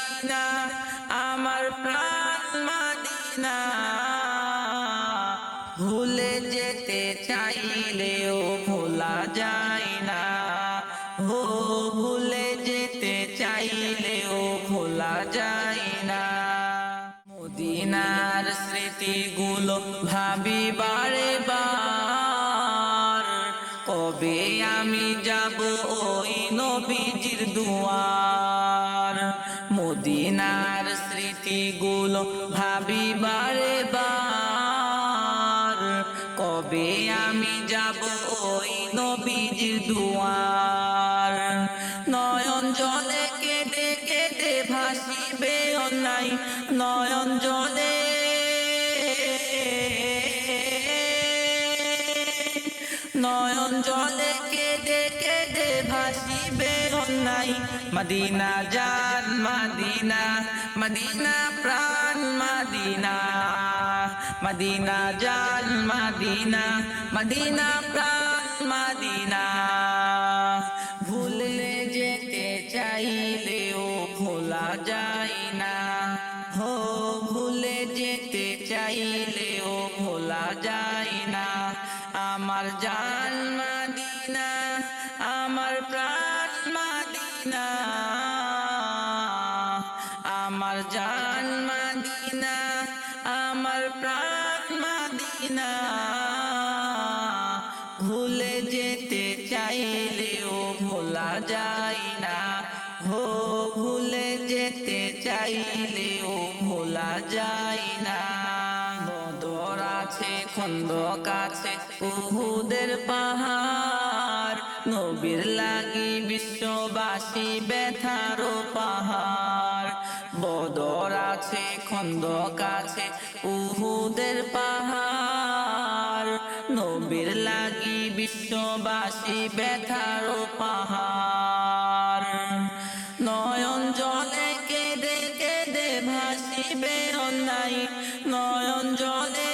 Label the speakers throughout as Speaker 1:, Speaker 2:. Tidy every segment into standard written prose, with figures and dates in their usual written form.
Speaker 1: Medina, আমার প্রাণ Medina. ভুলে যেতে চাইলেও ভোলা যায় না, ও ভুলে যেতে চাইলেও ভোলা যায় না। মদিনার স্মৃতিগুলো ভাবি বারে বার, কবে আমি যাব ওই নবীজির দুয়ার। মদিনার স্মৃতিগুলো ভাবি বারে বার, কবে আমি যাব ওই নবীজির দুয়ার। নয়ন জলে কেঁদে কেঁদে ভাসিবে অন্যায়, নয়ন জলে নয়ন জলে কেঁদে কেঁদে ভাসিবে অন্যায়। মদিনা জান মদিনা, মদিনা প্রাণ মদিনা, মদিনা জান মদিনা, মদিনা প্রাণ মদিনা। ভুলে যেতে চাইলেও ভোলা যায় না, হো ভুলে যেতে চাইলেও ভোলা যায় না। আমার জান মদিনা, আমার প্রাণ মদিনা, আমার জান মদিনা, আমার প্রাণ মদিনা। ভুলে যেতে চাইলেও ভোলা যায় না, হো ভুলে যেতে চাইলেও ভোলা যায় না। বদর আছে, খন্দক আছে, উহুদের পাহাড়, নবীর লাগি বিশ্ববাসী ব্যথার পাহাড়। বদর আছে, খন্দক আছে, উহুদের পাহাড়, নবীর লাগি বিশ্ববাসী ব্যথার পাহাড়। নয়ন জলে কেঁদে কেঁদে ভাসিবে অন্যায়, নয়ন জলে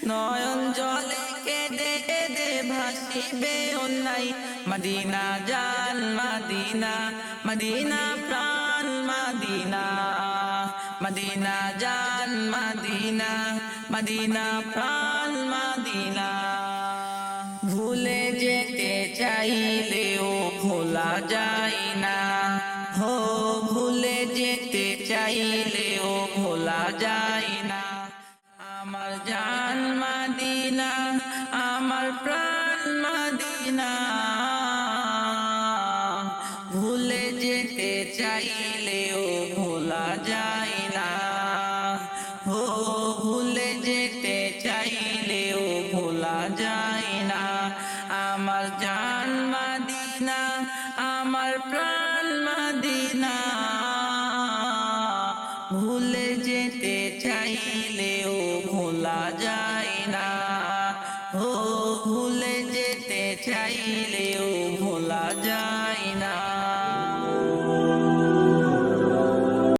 Speaker 1: নয়ন জলে কেঁদে কেঁদে ভাসিবে অন্যায়। মদিনা জান মদিনা, মদিনা প্রাণ মদিনা, মদিনা জান মদিনা, মদিনা প্রাণ মদিনা। ভুলে যেতে চাইলেও ভোলা যায় না, হো ভুলে যেতে চাইলেও ভোলা যায়